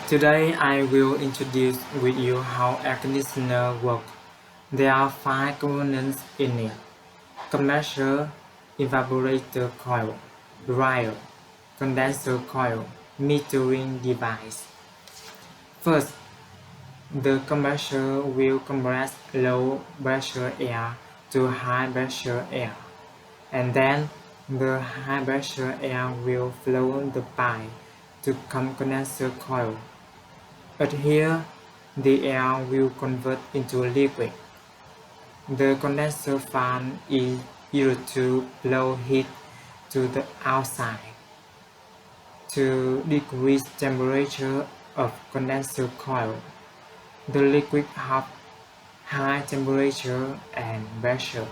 Today I will introduce with you how air conditioner works. There are 5 components in it: compressor, evaporator coil, dryer, condenser coil, metering device. First, the compressor will compress low pressure air to high pressure air, and then the high pressure air will flow the pipe to condenser coil. But here, the air will convert into liquid. The condenser fan is used to blow heat to the outside. To decrease temperature of condenser coil, the liquid has high temperature and pressure.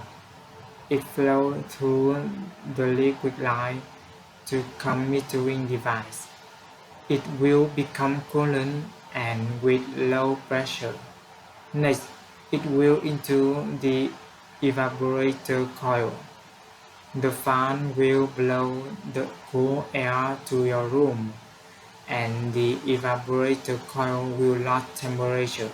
It flows through the liquid line to metering device. It will become coolant and with low pressure. Next, it will into the evaporator coil. The fan will blow the cool air to your room, and the evaporator coil will lower temperature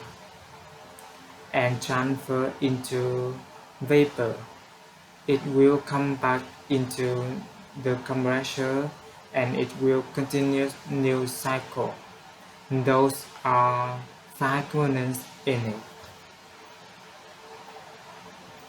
and transfer into vapor. It will come back into the compressor and it will continue new cycle. Those are 5 components in it.